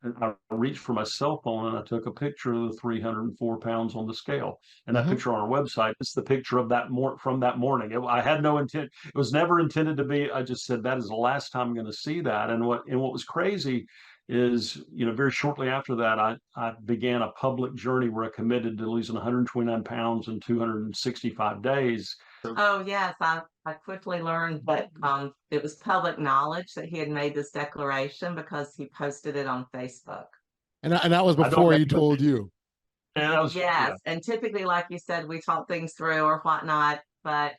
and I reached for my cell phone and I took a picture of the 304 pounds on the scale. And that Hmm. picture on our website, it's the picture of from that morning. I had no intent. It was never intended to be. I just said that is the last time I'm going to see that. And what was crazy is, very shortly after that, I began a public journey where I committed to losing 129 pounds in 265 days. Oh, yes, I quickly learned that it was public knowledge that he had made this declaration because he posted it on Facebook. And that was I don't before know, he told you. and that was yeah. Yes, and typically, like you said, we talk things through or whatnot, but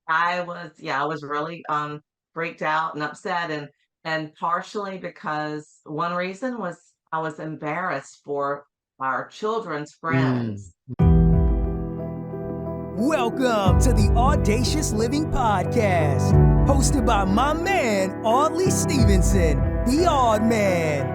I was really freaked out and upset, and partially because one reason was I was embarrassed for our children's Mm. friends. Welcome to the Audacious Living Podcast, hosted by my man, Audley Stevenson, the Odd Man.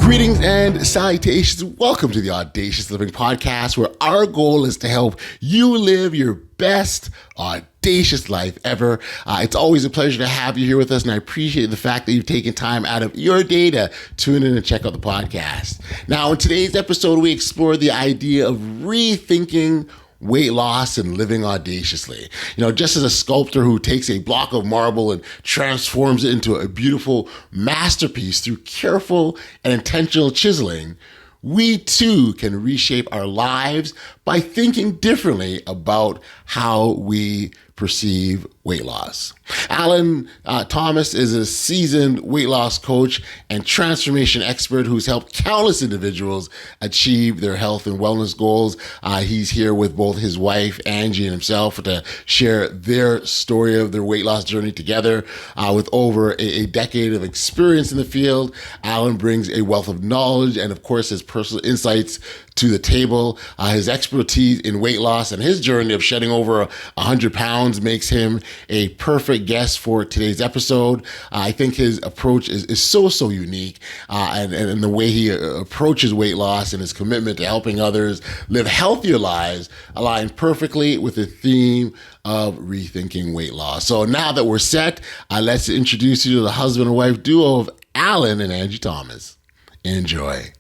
Greetings and salutations. Welcome to the Audacious Living Podcast, where our goal is to help you live your best audacious life ever. It's always a pleasure to have you here with us, and I appreciate the fact that you've taken time out of your day to tune in and check out the podcast. Now, in today's episode, we explore the idea of rethinking weight loss and living audaciously. Just as a sculptor who takes a block of marble and transforms it into a beautiful masterpiece through careful and intentional chiseling, we too can reshape our lives by thinking differently about how we perceive weight loss. Alan Thomas is a seasoned weight loss coach and transformation expert who's helped countless individuals achieve their health and wellness goals. He's here with both his wife, Angie, and himself to share their story of their weight loss journey together. With over a decade of experience in the field, Alan brings a wealth of knowledge and, of course, his personal insights to the table. His expertise in weight loss and his journey of shedding over 100 pounds makes him a perfect guest for today's episode. I think his approach is so unique, and the way he approaches weight loss and his commitment to helping others live healthier lives align perfectly with the theme of rethinking weight loss. So now that we're set, let's introduce you to the husband and wife duo of Alan and Angie Thomas. Enjoy.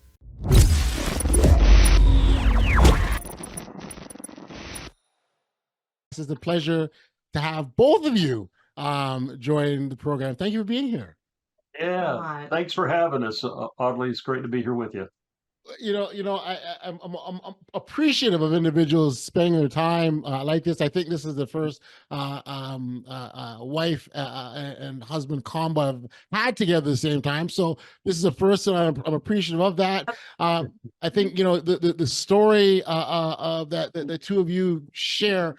It's a pleasure to have both of you join the program. Thank you for being here. Yeah, thanks for having us, Audley. It's great to be here with you. I'm appreciative of individuals spending their time like this. I think this is the first wife and husband combo I've had together at the same time. So this is the first, and I'm appreciative of that. I think the story that the two of you share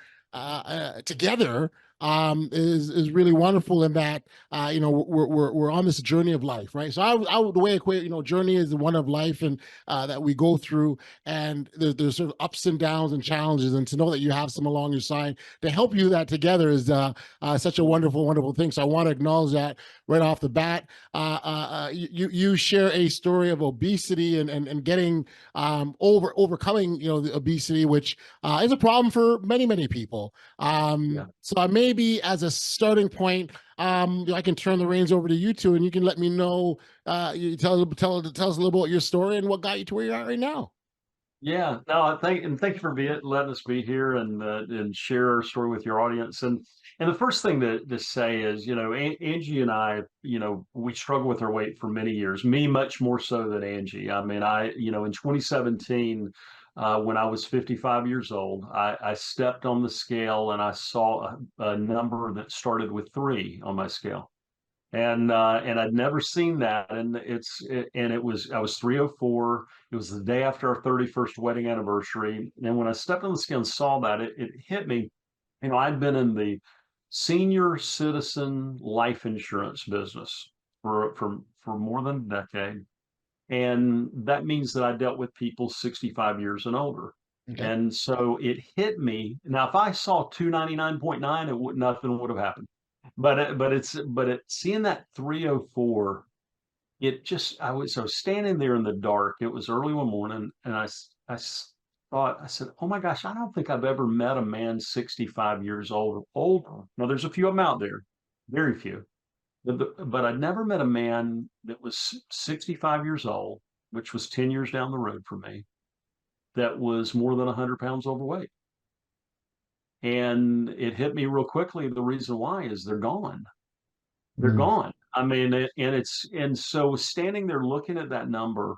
together is really wonderful in that we're on this journey of life, right? So the way I equate journey is the one of life, and that we go through, and there's sort of ups and downs and challenges, and to know that you have some along your side to help you that together is such a wonderful thing. So I want to acknowledge that right off the bat. You share a story of obesity and getting overcoming the obesity, which is a problem for many people. So maybe as a starting point, I can turn the reins over to you two, and you can let me know. You tell us a little about your story and what got you to where you're at right now. Yeah, no, thank you for letting us be here and share our story with your audience. And the first thing to say is, Angie and I, we struggled with our weight for many years. Me much more so than Angie. I mean, in 2017, when I was 55 years old, I stepped on the scale and I saw a number that started with 3 on my scale. And I'd never seen that, and it was I was 304. It was the day after our 31st wedding anniversary, and when I stepped on the scale and saw that, it hit me. I'd been in the senior citizen life insurance business for more than a decade, and that means that I dealt with people 65 years and older. Okay. And so it hit me. Now, if I saw 299.9, nothing would have happened, but seeing that 304, I was standing there in the dark. It was early one morning, and I said, oh my gosh, I don't think I've ever met a man 65 years older. Now there's a few of them out there, very few. But I'd never met a man that was 65 years old, which was 10 years down the road for me, that was more than 100 pounds overweight. And it hit me real quickly. The reason why is they're gone. They're gone. I mean, and so standing there looking at that number,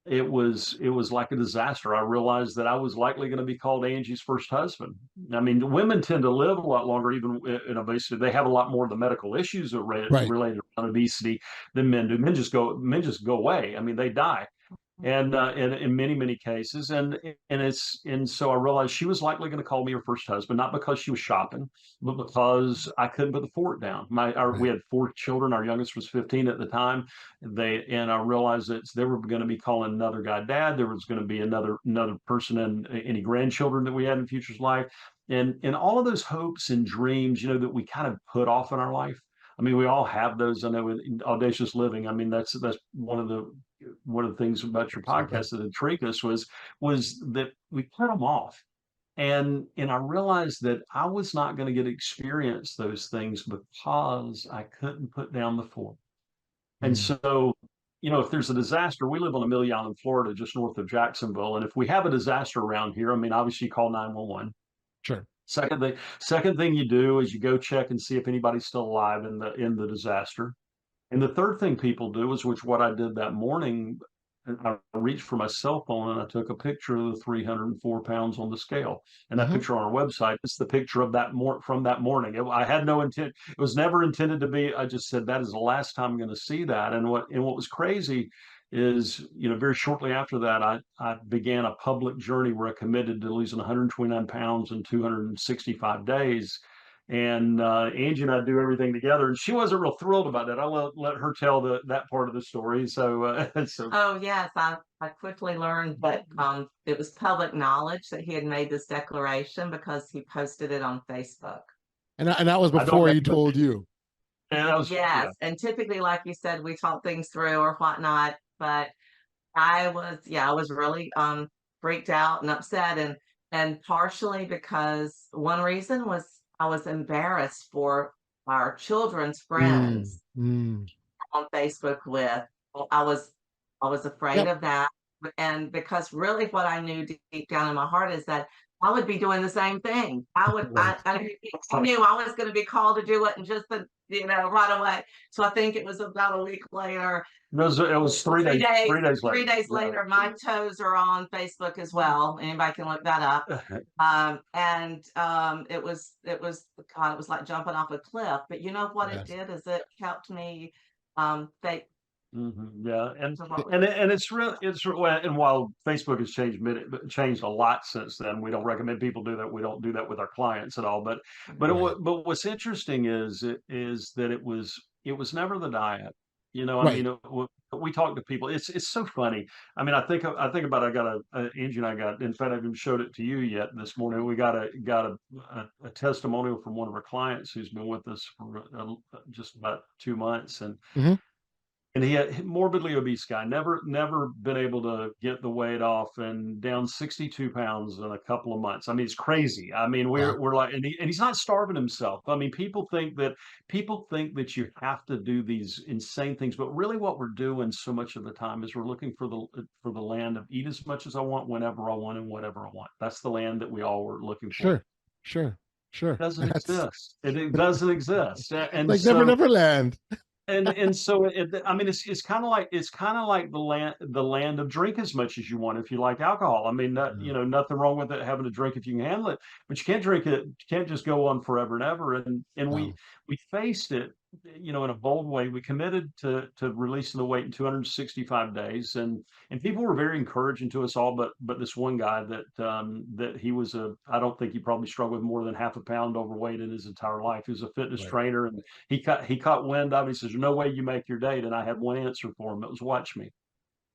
it was like a disaster. I realized that I was likely going to be called Angie's first husband. I mean, women tend to live a lot longer, even in obesity. They have a lot more of the medical issues Right. related to obesity than men do. Men just go away. I mean, they die. And in many cases, and so I realized she was likely going to call me her first husband, not because she was shopping, but because I couldn't put the fort down. We had 4 children. Our youngest was 15 at the time. And I realized that they were going to be calling another guy dad. There was going to be another person in any grandchildren that we had in future's life, and all of those hopes and dreams, that we kind of put off in our life. I mean, we all have those. I know in audacious living. I mean, that's one of the things about your podcast that intrigued us was that we put them off. And I realized that I was not going to get to experience those things because I couldn't put down the fort. And so, if there's a disaster, we live on Amelia Island, Florida, just north of Jacksonville. And if we have a disaster around here, I mean, obviously you call 911. Sure. Second thing you do is you go check and see if anybody's still alive in the disaster. And the third thing people do is, which what I did that morning, I reached for my cell phone and I took a picture of the 304 pounds on the scale. And that picture on our website, it's the picture of from that morning. I had no intent. It was never intended to be. I just said, that is the last time I'm going to see that. And what was crazy is, very shortly after that, I began a public journey where I committed to losing 129 pounds in 265 days. And Angie and I do everything together, and she wasn't real thrilled about that. I'll let her tell that part of the story. So, Oh yes, I quickly learned that it was public knowledge that he had made this declaration because he posted it on Facebook. And that was before he told you. And that was, Yes, yeah. and typically, like you said, we talk things through or whatnot. But I was really freaked out and upset, and partially because one reason was I was embarrassed for our children's friends on Facebook with. I was afraid of that. And because really what I knew deep down in my heart is that I would be doing the same thing. I knew I was going to be called to do it, and just right away. So I think it was about a week later. It was 3 days. 3 days later. 3 days later, my toes are on Facebook as well. Anybody can look that up. It was God, it was like jumping off a cliff. But you know what it did is it kept me Yeah, and it's real. And while Facebook has changed a lot since then, we don't recommend people do that. We don't do that with our clients at all. But what's interesting is that it was never the diet. I mean, we talk to people. It's so funny. I mean, I think about Angie and I got. In fact, I haven't showed it to you yet this morning. We got a testimonial from one of our clients who's been with us for just about 2 months, and he had morbidly obese guy, never been able to get the weight off, and down 62 pounds in a couple of months. I mean, it's crazy. I mean, we're like, and he's not starving himself. I mean, people think that you have to do these insane things, but really what we're doing so much of the time is we're looking for the land of eat as much as I want, whenever I want, and whatever I want. That's the land that we all were looking for. Sure. It doesn't exist. It doesn't exist. And like so, never land. and so I mean, it's kind of like the land of drink as much as you want if you like alcohol. I mean, nothing wrong with it, having a drink if you can handle it, but you can't drink it. You can't just go on forever and ever. And we faced it, in a bold way. We committed to releasing the weight in 265 days, and people were very encouraging to us all, but this one guy that he was I don't think he probably struggled with more than half a pound overweight in his entire life. He was a fitness trainer, and he caught wind of it. He says, "There's no way you make your date." And I had one answer for him. It was, "Watch me."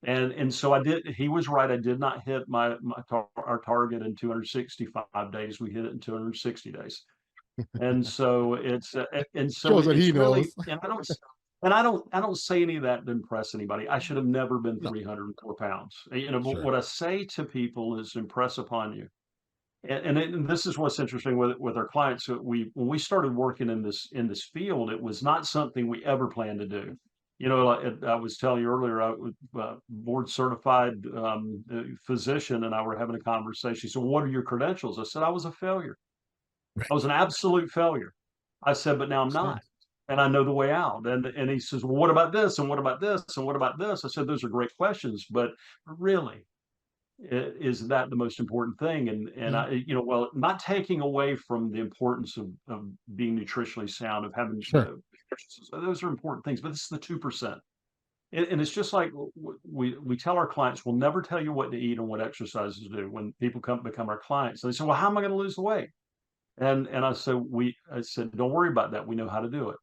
And so I did. He was right. I did not hit our target in 265 days. We hit it in 260 days. And so shows what he knows. And I don't say any of that to impress anybody. I should have never been 304 pounds. But what I say to people is impress upon you. And this is what's interesting with our clients. So when we started working in this field, it was not something we ever planned to do. You know, like I was telling you earlier, I was board certified physician, and I were having a conversation. So, what are your credentials? I said I was a failure. Right. I was an absolute failure. I said, but now I'm not, and I know the way out. And he says, well, what about this? And what about this? And what about this? I said, those are great questions, but really, is that the most important thing? And Yeah. I, well, not taking away from the importance of being nutritionally sound, of having Sure. those are important things, but this is the 2%. And it's just like we tell our clients, we'll never tell you what to eat and what exercises to do. When people become our clients, they say, well, how am I going to lose the weight? And I said, don't worry about that. We know how to do it.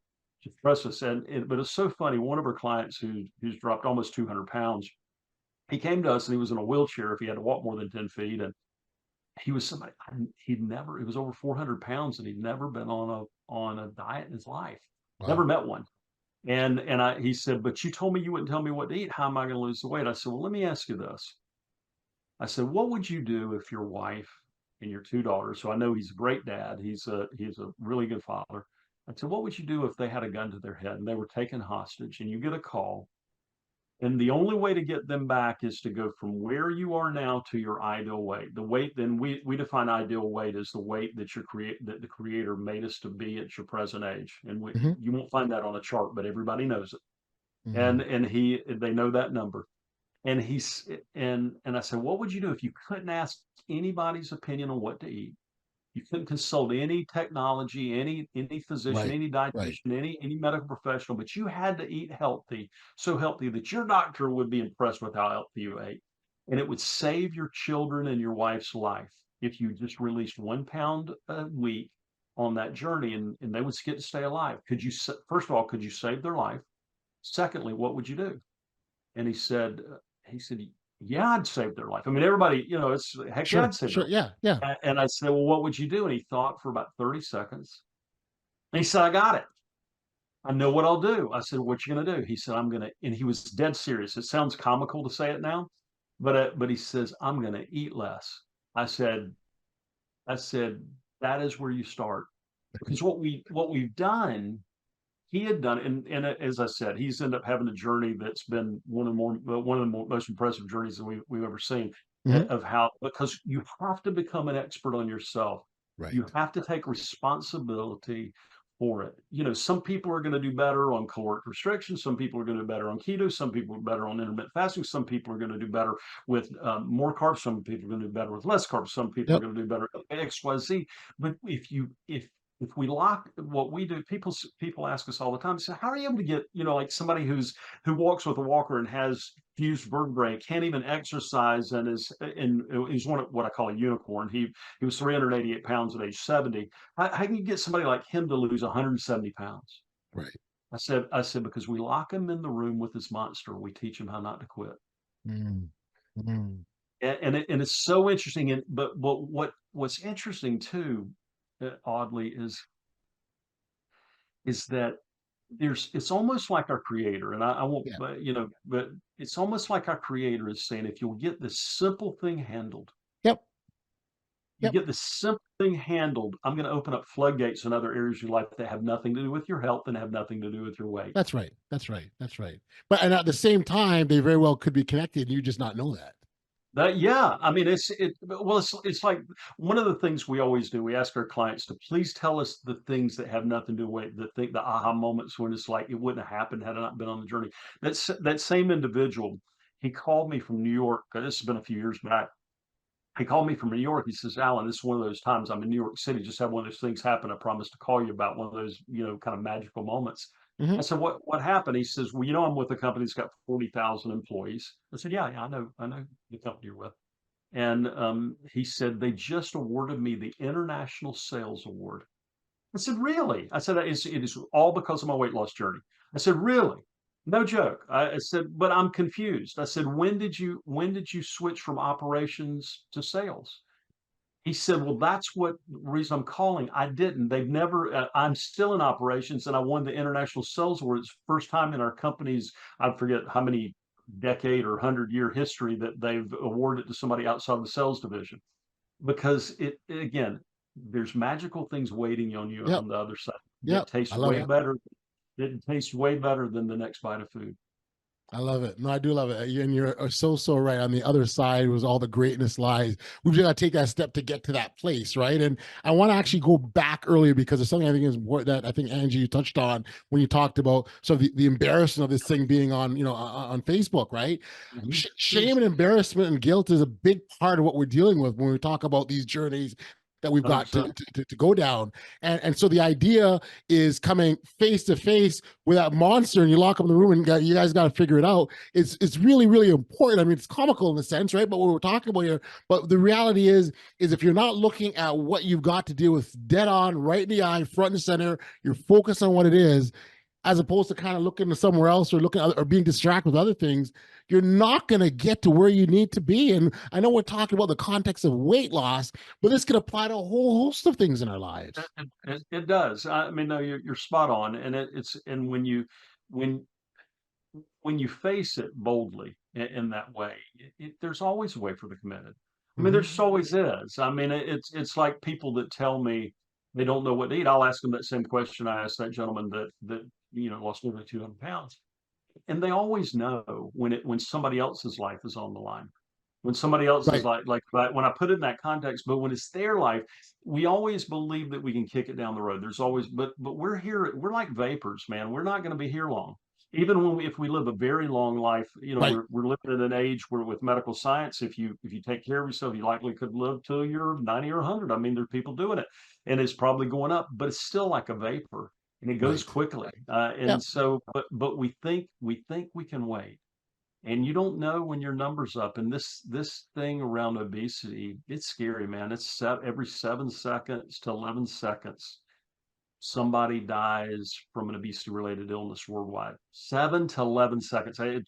Just trust us. But it's so funny. One of our clients who's dropped almost 200 pounds, he came to us and he was in a wheelchair if he had to walk more than 10 feet. And he was somebody he was over 400 pounds, and he'd never been on a diet in his life. Never Wow. met one. He said, but you told me you wouldn't tell me what to eat. How am I going to lose the weight? I said, well, let me ask you this. I said, what would you do if your wife and your two daughters, so I know he's a great dad, he's a really good father. I said, what would you do if they had a gun to their head and they were taken hostage, and you get a call, and the only way to get them back is to go from where you are now to your ideal weight. The weight, then we define ideal weight as the weight that that the creator made us to be at your present age. And Hmm. you won't find that on a chart, but everybody knows it. Hmm. And they know that number. And I said, what would you do if you couldn't ask anybody's opinion on what to eat? You couldn't consult any technology, any physician, Right. any Right. dietitian, any medical professional, but you had to eat healthy, so healthy that your doctor would be impressed with how healthy you ate. And it would save your children and your wife's life if you just released 1 pound a week on that journey, and they would get to stay alive. First of all, could you save their life? Secondly, what would you do? And he said, yeah, I'd save their life. I mean, everybody, it's heck yeah, Sure. I'd save their Sure. life. Yeah. Yeah. And I said, well, what would you do? And he thought for about 30 seconds. And he said, I got it. I know what I'll do. I said, what you going to do? He said, and he was dead serious. It sounds comical to say it now, but he says, I'm going to eat less. I said, I said, that is where you start. Because what we've done, he had done, and as I said, he's ended up having a journey that's been one of the most impressive journeys that we've ever seen, Hmm. of how, because you have to become an expert on yourself. You Right. have to take responsibility for it. Some people are going to do better on caloric restriction. Some people are going to do better on keto. Some people are better on intermittent fasting. Some people are going to do better with more carbs. Some people are going to do better with less carbs. Some people are Yep. going to do better with XYZ. But if we lock what we do, people ask us all the time, so how are you able to get, like somebody who walks with a walker and has fused vertebrae, can't even exercise, and he's one of what I call a unicorn. He was 388 pounds at age 70. How can you get somebody like him to lose 170 pounds? Right. I said, because we lock him in the room with this monster, we teach him how not to quit. Mm. Mm. And it's so interesting. But what's interesting too, oddly, is that it's almost like our creator, and I won't, Yeah. but it's almost like our creator is saying, if you'll get this simple thing handled, Yep. you Yep. get this simple thing handled, I'm going to open up floodgates in other areas of your life that have nothing to do with your health and have nothing to do with your weight. That's right. That's right. That's right. But and at the same time, they very well could be connected. And you just not know that. Yeah, I mean, it's like one of the things we always do. We ask our clients to please tell us the things that have nothing to do with the aha moments when it's like it wouldn't have happened had I not been on the journey. That same individual, he called me from New York. This has been a few years back. He called me from New York. He says, Alan, this is one of those times I'm in New York City. Just had one of those things happen. I promised to call you about one of those, kind of magical moments. Hmm. I said, what happened? He says, well, I'm with a company that's got 40,000 employees. I said, yeah, I know the company you're with. And he said, they just awarded me the International Sales Award. I said, really? I said, it is all because of my weight loss journey. I said, really? No joke. I said, but I'm confused. I said, when did you switch from operations to sales? He said, well, that's what reason I'm calling. I didn't. They've never, I'm still in operations, and I won the International Sales Award. It's the first time in our company's, I forget how many decade or 100-year history that they've awarded to somebody outside the sales division. because again, there's magical things waiting on you Yep. on the other side that Yep. taste I love way it. better. It tastes way better than the next bite of food. I love it. No, I do love it. And you're so right. On the other side was all the greatness lies. We've just got to take that step to get to that place, right? And I want to actually go back earlier because it's something I think is important that I think Angie you touched on when you talked about the embarrassment of this thing being on on Facebook, right? Shame and embarrassment and guilt is a big part of what we're dealing with when we talk about these journeys that we've got 100%. to go down. And so the idea is coming face to face with that monster, and you lock them in the room, and you guys got to figure it out. It's really, really important. I mean, it's comical in a sense, right? But what we're talking about here, but the reality is if you're not looking at what you've got to deal with dead on, right in the eye, front and center, you're focused on what it is, as opposed to kind of looking to somewhere else or looking or being distracted with other things, you're not going to get to where you need to be. And I know we're talking about the context of weight loss, but this can apply to a whole host of things in our lives. It does. I mean, no, you're spot on, and it's and when when you face it boldly in that way, there's always a way for the committed. I mean, there Mhm. just always is. I mean, it's like people that tell me they don't know what to eat. I'll ask them that same question I asked that gentleman that lost nearly 200 pounds, and they always know when somebody else's life is on the line. When somebody else is Right. like when I put it in that context, but when it's their life, we always believe that we can kick it down the road. There's always, but we're here, we're like vapors, man. We're not going to be here long. Even when if we live a very long life, Right. we're living in an age where with medical science, if you take care of yourself, you likely could live till you're 90 or 100. I mean, there are people doing it, and it's probably going up, but it's still like a vapor, and it goes Right. quickly. And Yep. so, but we think we can wait, and you don't know when your number's up. And this thing around obesity, it's scary, man. It's every 7 seconds to 11 seconds somebody dies from an obesity related illness worldwide. 7 to 11 seconds. It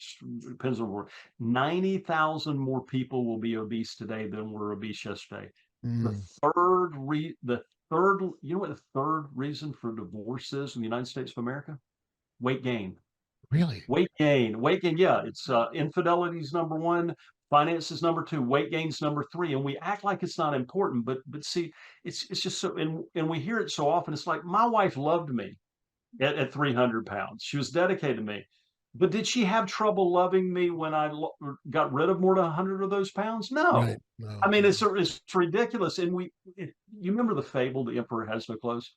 depends on where. 90,000 more people will be obese today than were obese yesterday. the Mm, the third, you know what the third reason for divorce is in the United States of America? Weight gain. really? Weight gain. Yeah, it's infidelity is number one, finance is number two, weight gain's number three, and we act like it's not important. But see, it's just so, and we hear it so often. It's like my wife loved me at 300 pounds. She was dedicated to me, but did she have trouble loving me when I got rid of more than 100 of those pounds? Right. No. I No. mean, No. it's ridiculous. And you remember the fable, "The Emperor Has No Clothes"?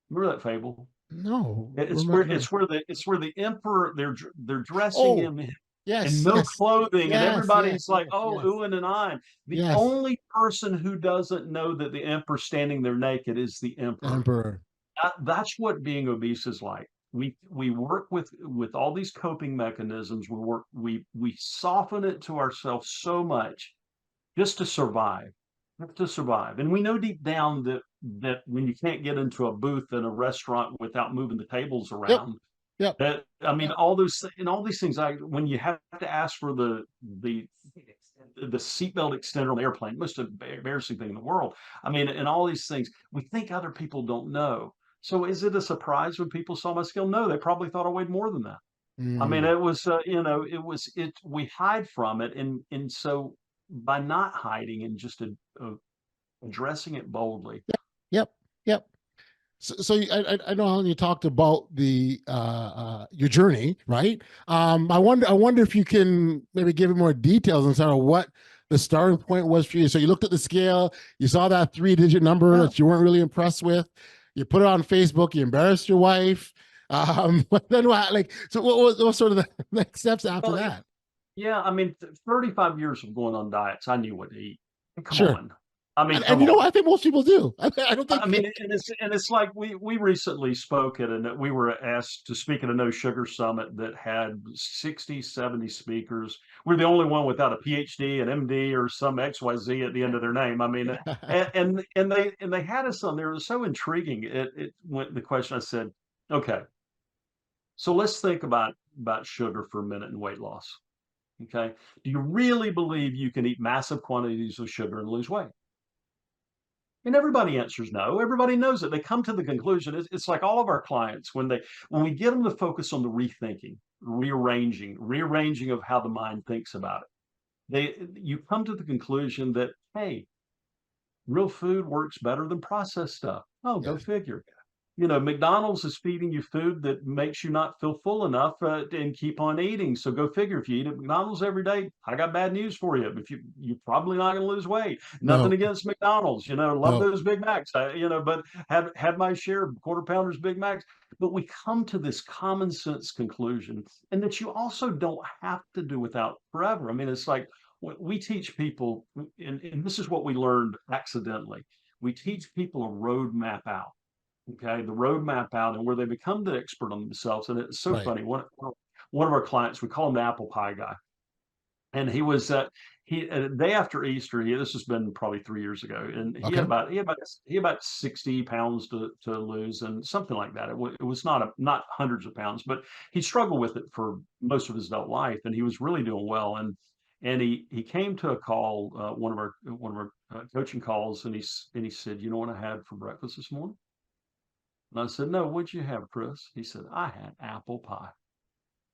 Remember that fable? No. It's where Remember. the emperor, they're dressing Oh, him in yes. no Yes. clothing, and Yes. Yes. everybody's like, Yes. "Oh, Yes. oohing and eyeing." The Yes. only person who doesn't know that the emperor's standing there naked is the emperor. Emperor. That's what being obese is like. We work with all these coping mechanisms. We soften it to ourselves so much just to survive, just to survive. And we know deep down that when you can't get into a booth in a restaurant without moving the tables Yep. around, Yep. that I mean, all those and all these things. When you have to ask for the seatbelt extender on the airplane, most embarrassing thing in the world. I mean, and all these things, we think other people don't know. So is it a surprise when people saw my scale? No, they probably thought I weighed more than that. I mean, Mm. it was, we hide from it. And so by not hiding and just addressing it boldly. Yep. Yep. So I know how you talked about the your journey, right? I wonder if you can maybe give me more details on sort of what the starting point was for you. So you looked at the scale, you saw that 3-digit number Yeah. that you weren't really impressed with. You put it on Facebook, you embarrassed your wife. But then what? Like, so what was sort of the next steps after Well, that? yeah, I mean, 35 years of going on diets, I knew what to eat. Come Sure. on. I mean, And come you know, on. I think most people do. I don't I think. mean, and it's like we recently spoke at, and we were asked to speak at a No Sugar Summit that had 60, 70 speakers. We're the only one without a PhD, an MD, or some XYZ at the end of their name. I mean, and they had us on there. It was so intriguing. It went the question. I said, okay, so let's think about sugar for a minute and weight loss. Okay, do you really believe you can eat massive quantities of sugar and lose weight? And everybody answers no. Everybody knows it. They come to the conclusion. It's like all of our clients when we get them to focus on the rethinking, rearranging of how the mind thinks about it. You come to the conclusion that, hey, Real food works better than processed stuff. Oh, go Yes. figure. You know, McDonald's is feeding you food that makes you not feel full enough and keep on eating. So go figure. If you eat at McDonald's every day, I got bad news for you. If you're probably not going to lose weight. Nothing No, against McDonald's. You know, love no. those Big Macs. But have my share of quarter pounders, Big Macs. But we come to this common sense conclusion, and that you also don't have to do without forever. I mean, it's like we teach people, and this is what we learned accidentally. We teach people a roadmap out. Okay, the roadmap out, and where they become the expert on themselves. And it's so Right. funny. One of our clients, we call him the apple pie guy, and he was he day after Easter. This has been probably 3 years ago, and Okay. he had about 60 pounds to lose, and something like that. It was not hundreds of pounds, but he struggled with it for most of his adult life, and he was really doing well. And he came to a call, one of our coaching calls, and he said, "You know what I had for breakfast this morning?" And I said, "No, what'd you have, Chris?" He said, "I had apple pie."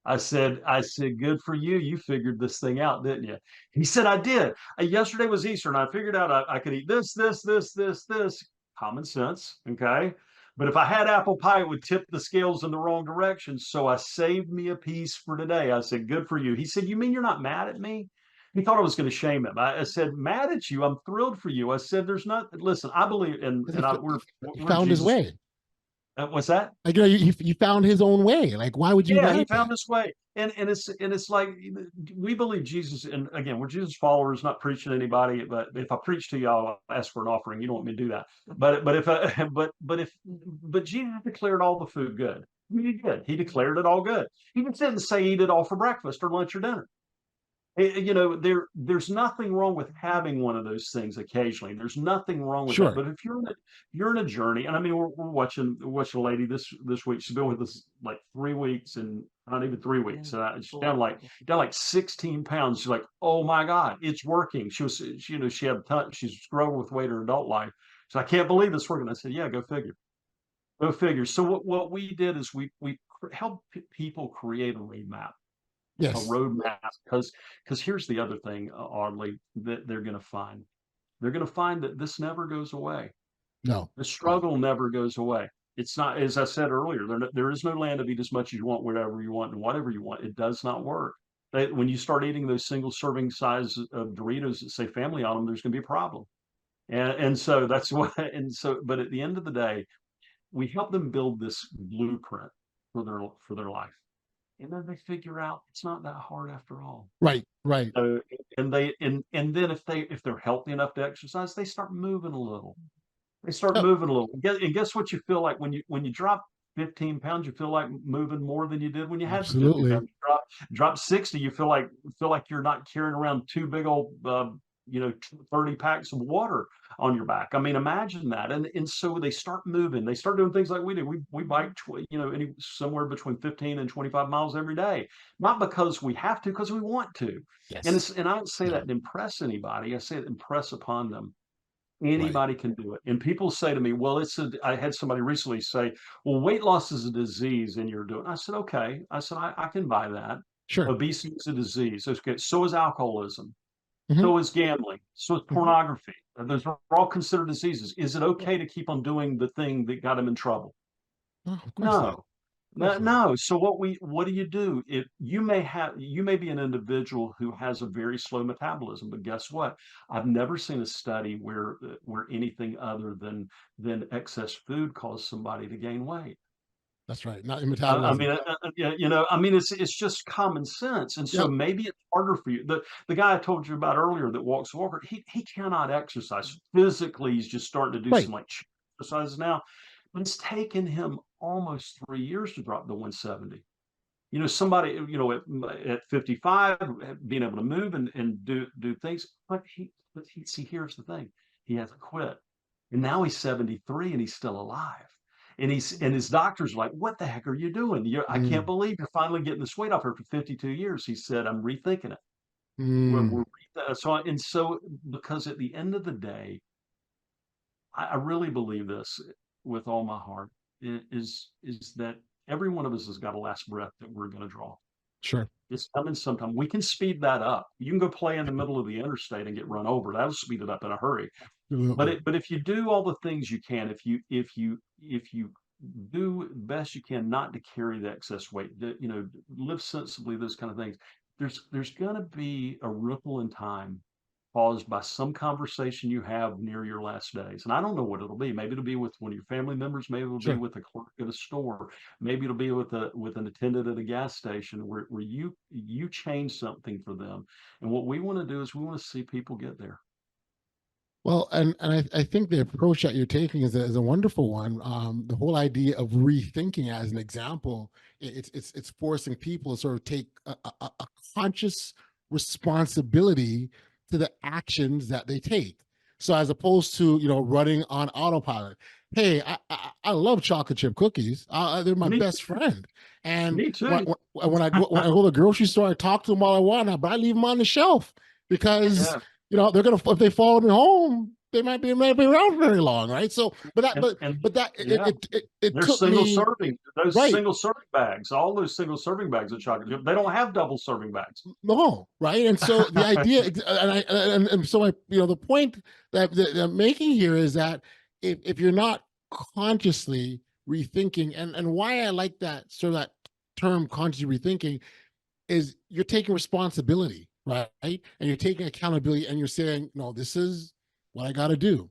I said, "Good for you. You figured this thing out, didn't you?" He said, "I did. Yesterday was Easter, and I figured out I could eat this. Common sense, okay? But if I had apple pie, it would tip the scales in the wrong direction. So I saved me a piece for today." I said, "Good for you." He said, "You mean you're not mad at me?" He thought I was going to shame him. I said, "Mad at you? I'm thrilled for you." I said, "There's not. Listen, I believe, He, he we're found his Jesus. way. What's that?" Like, you found his own way. Like, why would you Yeah, he like found that? his way. And it's like we believe Jesus, and again, we're Jesus followers, not preaching to anybody. But if I preach to you, I'll ask for an offering. You don't want me to do that. But if I, but Jesus declared all the food good. I mean, he did. He declared it all good. He just didn't say eat it all for breakfast or lunch or dinner. There's nothing wrong with having one of those things occasionally. There's nothing wrong with that. Sure. But if you're in a journey, and I mean, we're watching a lady this week. She's been with us like 3 weeks, and not even 3 weeks. She's down like 16 pounds. She's like, "Oh my God, it's working." She had she's struggled with weight her adult life. So I can't believe it's working. I said, "Yeah, go figure, go figure." So what we did is we helped people create a roadmap, Yes. because here's the other thing, Audley, that they're going to find. They're going to find that this never goes away. No. The No. struggle never goes away. It's not, as I said earlier, there is no land of eat as much as you want, whatever you want, and whatever you want. It does not work. When you start eating those single serving size of Doritos that say family on them, there's going to be a problem. And so that's what, and so, but at the end of the day, we help them build this blueprint for their life. And then they figure out it's not that hard after all. Right. Right. So, and then if they're healthy enough to exercise, they start moving a little. They start Oh, moving a little. And guess what you feel like when you drop 15 pounds, you feel like moving more than you did when you had the 50 absolutely. pounds. Drop 60, you feel like you're not carrying around two big old 30 packs of water on your back. I mean, imagine that. And so they start moving. They start doing things like we do. We bike, somewhere between 15 and 25 miles every day, not because we have to, because we want to. Yes. And I don't say Yeah. that to impress anybody. I say it to impress upon them. Right. Anybody can do it. And people say to me, "Well, I had somebody recently say, well, weight loss is a disease and you're doing." I said, "Okay." I said, I can buy that. Sure. Obesity is a disease. Okay. So is alcoholism. Hmm. So is gambling. So is pornography. Those are all considered diseases. Is it okay to keep on doing the thing that got him in trouble? Oh, of course not. No. Of course not. No. So what do you do? If you may be an individual who has a very slow metabolism, but guess what? I've never seen a study where anything other than excess food caused somebody to gain weight. That's right. Not in I metabolism. mean, it's just common sense. And so Yep. maybe it's harder for you. The guy I told you about earlier that walks a walker, he cannot exercise physically. He's just starting to do Right. some like exercises now, but it's taken him almost 3 years to drop to 170. Somebody, at 55, being able to move and do things, see, here's the thing. He hasn't quit. And now he's 73 and he's still alive. And his doctors are like, "What the heck are you doing? I can't Mm. believe you're finally getting this weight off her for 52 years." He said, "I'm rethinking it." Mm. So because at the end of the day, I really believe this with all my heart, is that every one of us has got a last breath that we're going to draw. Sure. It's coming sometime. We can speed that up. You can go play in the middle of the interstate and get run over. That'll speed it up in a hurry. Absolutely. But if you do all the things you can, if you do best you can not to carry the excess weight, live sensibly, those kind of things, there's going to be a ripple in time caused by some conversation you have near your last days. And I don't know what it'll be. Maybe it'll be with one of your family members. Maybe it'll be Sure. with a clerk at a store. Maybe it'll be with an attendant at a gas station where you change something for them. And what we want to do is we want to see people get there. Well, and I think the approach that you're taking is a wonderful one. The whole idea of rethinking, as an example, it's forcing people to sort of take a conscious responsibility to the actions that they take. So as opposed to running on autopilot. Hey, I love chocolate chip cookies. They're my Me, best friend. And me too. when I go to the grocery store, I talk to them all I want, but I leave them on the shelf because Yeah. they're gonna, if they fall at home, they might be around very long, right? So, but that, but that Yeah. it They're took single me serving. Those right. single serving bags, all those single serving bags of chocolate chip, they don't have double serving bags. No, right? And so the idea, and so the point that I'm making here is that if you're not consciously rethinking, and why I like that sort of that term, consciously rethinking, is you're taking responsibility, right? And you're taking accountability, and you're saying, no, this is what I got to do,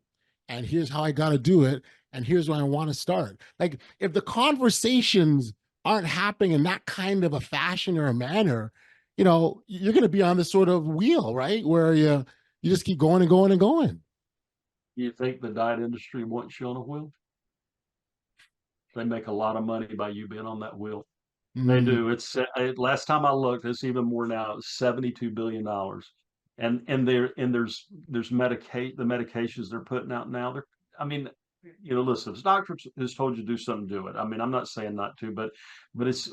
and here's how I got to do it, and here's where I want to start. Like, if the conversations aren't happening in that kind of a fashion or a manner, you're going to be on this sort of wheel, right? Where you just keep going and going and going. You think the diet industry wants you on a wheel? They make a lot of money by you being on that wheel. They do. It's last time I looked, it's even more now. It's $72 billion, and there's the medications they're putting out now. I mean, listen, if the doctor has told you to do something, do it. I mean, I'm not saying not to, but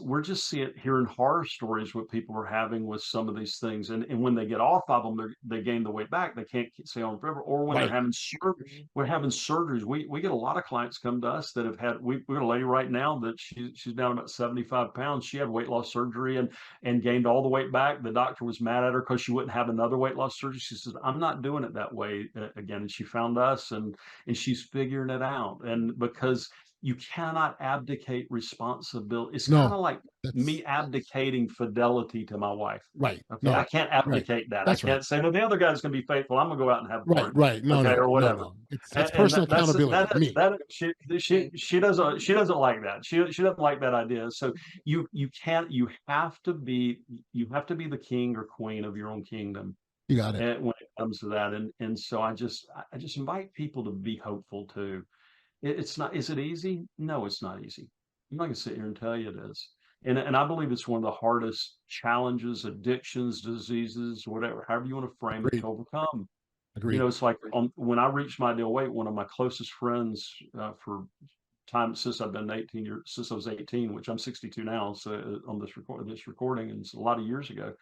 we're just hearing horror stories what people are having with some of these things, and when they get off of them, they gain the weight back. They can't stay on forever, or when they're Right. having surgery. We're having surgeries. We get a lot of clients come to us that have had. We got a lady right now that she's down about 75 pounds. She had weight loss surgery and gained all the weight back. The doctor was mad at her because she wouldn't have another weight loss surgery. She says, I'm not doing it that way again. And she found us, and she's figuring it out. And because you cannot abdicate responsibility. It's kind No, of like that's me abdicating fidelity to my wife. right. Okay, No, I can't right. abdicate that. I That's right. can't say, no, the other guy's going to be faithful. I'm going to go out and have a Right. party. Right. No, Okay, no, or no, whatever. no. It's And personal accountability. Me. she doesn't like that. She doesn't like that idea. So you have to be the king or queen of your own kingdom. You got it. When it comes to that, and so I just invite people to be hopeful too. It's not. Is it easy? No, it's not easy. I'm not going to sit here and tell you it is. And I believe it's one of the hardest challenges, addictions, diseases, whatever, however you want to frame it, Agreed. to overcome. Agreed. It's like when I reached my ideal weight, one of my closest friends for time since I've been 18 years, since I was 18, which I'm 62 now, so on this recording, and it's a lot of years ago.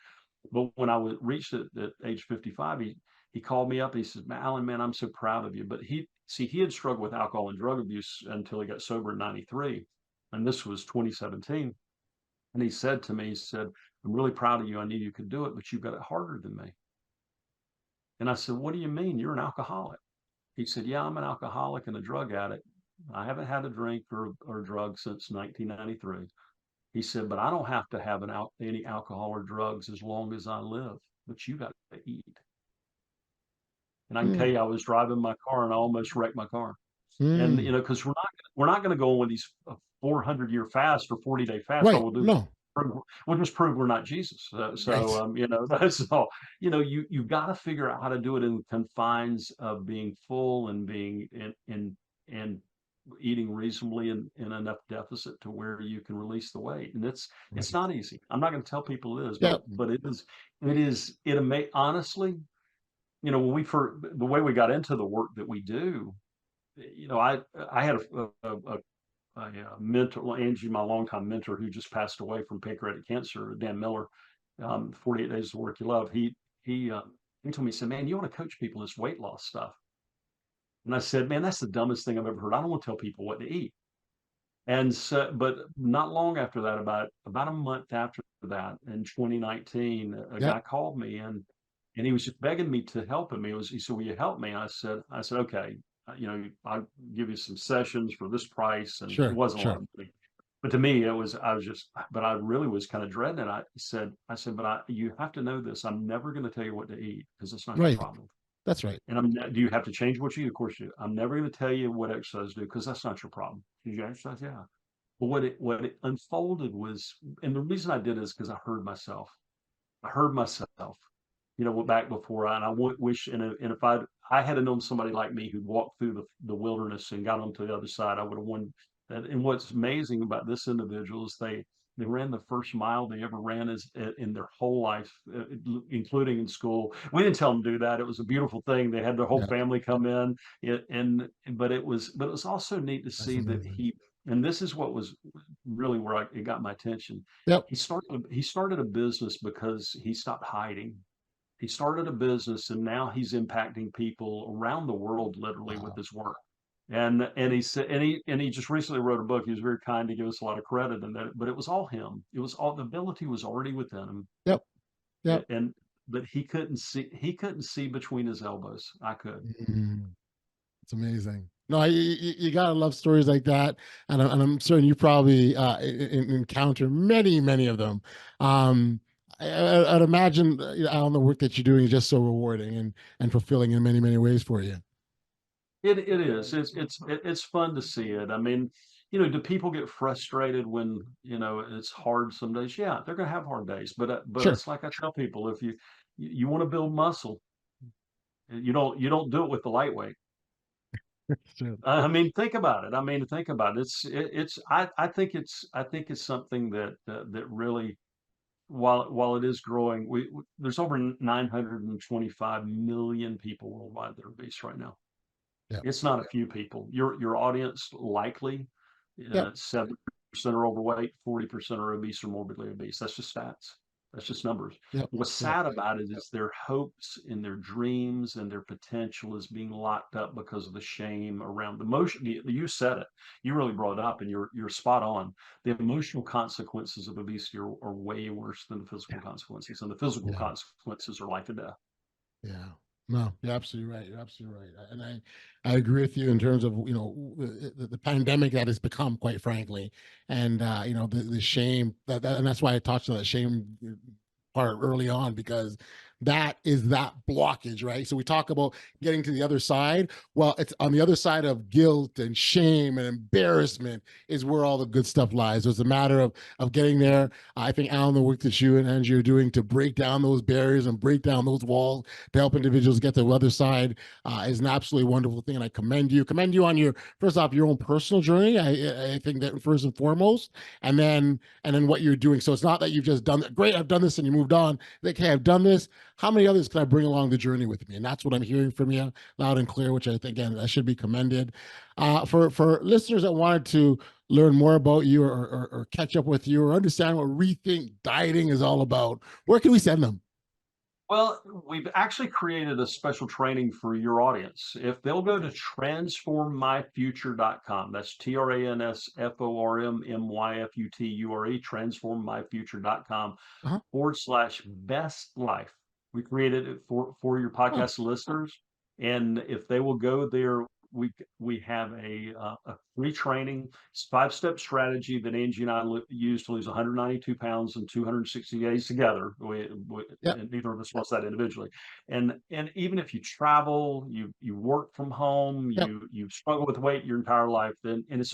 But when I reached it at age 55, he called me up. He said, Alan, man, I'm so proud of you. But he had struggled with alcohol and drug abuse until he got sober in 93. And this was 2017. And he said to me, I'm really proud of you. I knew you could do it, but you've got it harder than me. And I said, what do you mean? You're an alcoholic. He said, yeah, I'm an alcoholic and a drug addict. I haven't had a drink or drug since 1993. He said, but I don't have to have any alcohol or drugs as long as I live, but you got to eat. And I can tell you, I was driving my car and I almost wrecked my car. And, because we're not going to go on with these 400-year fast or 40-day fast. Right. All we'll do No. we'll just prove we're not Jesus. That's all. You've got to figure out how to do it in the confines of being full and being and eating reasonably in enough deficit to where you can release the weight. And it's not easy. I'm not going to tell people it is, but it may honestly, when the way we got into the work that we do, I had a mentor, Angie, my longtime mentor, who just passed away from pancreatic cancer, Dan Miller, 48 Days of Work You Love. He told me, he said, man, you want to coach people in this weight loss stuff. And I said, man, that's the dumbest thing I've ever heard. I don't want to tell people what to eat. And so, but not long after that, about a month after that, in 2019, a Yep. guy called me and he was just begging me to help him. He said, "Will you help me?" I said, "Okay, I'll give you some sessions for this price." And it Sure. wasn't a lot Sure. of money, but to me, I was just, but I really was kind of dreading it. "But you have to know this. I'm never going to tell you what to eat because it's not your Right. problem. That's right. And do you have to change what you eat? Of course you do. I'm never going to tell you what exercise to do because that's not your problem. Did you exercise? Yeah." But what it unfolded was, and the reason I did is because I heard myself. I heard myself, back before and wish, and if I had known somebody like me who'd walked through the wilderness and got onto the other side, I would have won that. And what's amazing about this individual is they ran the first mile they ever ran in their whole life, including in school. We didn't tell them to do that. It was a beautiful thing. They had their whole Yeah. family come in, but it was also neat to That's see that amazing. and this is what was really where it got my attention. Yep. He started a business because he stopped hiding. He started a business and now he's impacting people around the world literally with Wow. his work. And he said, and he just recently wrote a book. He was very kind to give us a lot of credit in that, but it was all him. It was all, the ability was already within him. Yep. Yep. And but he couldn't see between his elbows. I could. Mm, it's amazing. No, you gotta love stories like that, and I'm certain you probably encounter many, many of them. Um, I'd imagine, Alan, the work that you're doing is just so rewarding and fulfilling in many, many ways for you. It is. It's fun to see it. I mean, do people get frustrated when, it's hard some days? Yeah, they're gonna have hard days. But Sure. it's like I tell people, if you want to build muscle, you don't do it with the lightweight. Sure. I mean, think about it. I mean, think about it. I think it's something that really, while it is growing, there's over 925 million people worldwide that are obese right now. Yeah. It's not a few people. Your audience likely, Yep. 70% are overweight, 40% are obese or morbidly obese. That's just stats. That's just numbers. Yep. What's Yep. sad about it is their hopes and their dreams and their potential is being locked up because of the shame around the emotion. You said it. You really brought it up, and you're spot on. The emotional consequences of obesity are way worse than the physical consequences, and the physical Yeah. consequences are life and death. Yeah. No, you're absolutely right. You're absolutely right. And I agree with you in terms of, the pandemic that has become, quite frankly, and, the shame and that's why I touched on that shame part early on, because that is that blockage, right? So we talk about getting to the other side. Well, it's on the other side of guilt and shame and embarrassment is where all the good stuff lies. So it's a matter of getting there. I think, Alan, the work that you and Angie are doing to break down those barriers and break down those walls to help individuals get to the other side is an absolutely wonderful thing. And I commend you on your, first off, your own personal journey. I think that first and foremost, and then what you're doing. So it's not that you've just done great, I've done this, and you moved on. Like, hey, I've done this. How many others can I bring along the journey with me? And that's what I'm hearing from you loud and clear, which I think, again, that should be commended. For listeners that wanted to learn more about you, or catch up with you, or understand what Rethink Dieting is all about, where can we send them? Well, we've actually created a special training for your audience. If they'll go to transformmyfuture.com, that's TRANSFORMMYFUTURE, transformmyfuture.com Uh-huh. /best life. We created it for your Oh, podcast listeners. And if they will go there, we have a free training. It's 5-step strategy that Angie and I use to lose 192 pounds in 260 days together. yeah. And neither of us wants that individually. And even if you travel, you work from home, Yep. you struggle with weight your entire life, then and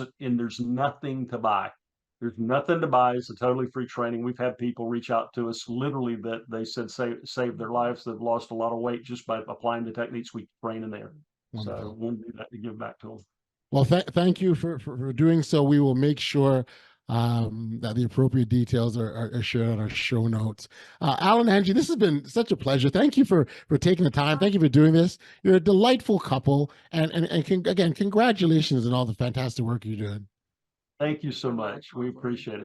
there's nothing to buy. There's nothing to buy. It's a totally free training. We've had people reach out to us literally that they said save their lives. They've lost a lot of weight just by applying the techniques we train in there. So Wonderful. we'll do that to give back to them. Well, thank you for doing so. We will make sure that the appropriate details are shared on our show notes. Alan, Angie, this has been such a pleasure. Thank you for taking the time. Thank you for doing this. You're a delightful couple, and again, congratulations on all the fantastic work you're doing. Thank you so much. We appreciate it.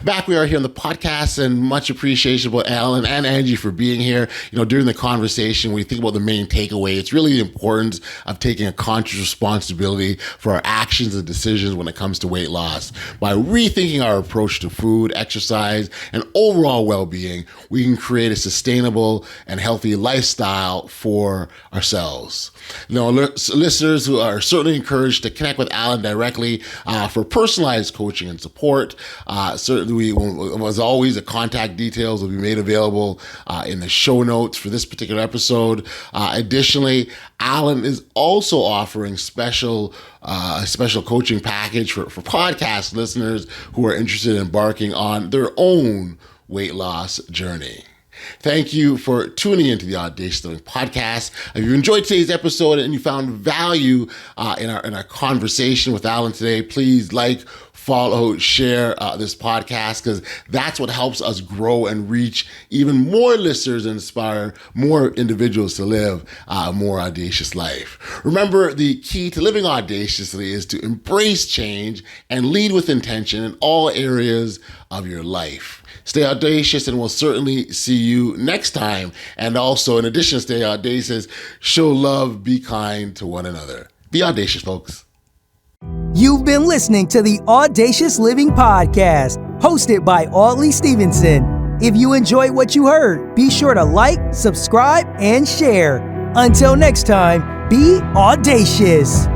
Back we are here on the podcast, and much appreciation about Alan and Angie for being here. During the conversation, when you think about the main takeaway, it's really the importance of taking a conscious responsibility for our actions and decisions when it comes to weight loss. By rethinking our approach to food, exercise, and overall well-being, we can create a sustainable and healthy lifestyle for ourselves. Listeners who are certainly encouraged to connect with Alan directly for personalized coaching and support. Certainly, as always, the contact details will be made available in the show notes for this particular episode. Additionally, Alan is also offering a special coaching package for podcast listeners who are interested in embarking on their own weight loss journey. Thank you for tuning into the Audacious Living Podcast. If you enjoyed today's episode and you found value in our conversation with Alan today, please follow, share this podcast, because that's what helps us grow and reach even more listeners and inspire more individuals to live a more audacious life. Remember, the key to living audaciously is to embrace change and lead with intention in all areas of your life. Stay audacious, and we'll certainly see you next time. And also, in addition to stay audacious, show love, be kind to one another. Be audacious, folks. You've been listening to the Audacious Living Podcast, hosted by Audley Stevenson. If you enjoyed what you heard, be sure to like, subscribe, and share. Until next time, be audacious.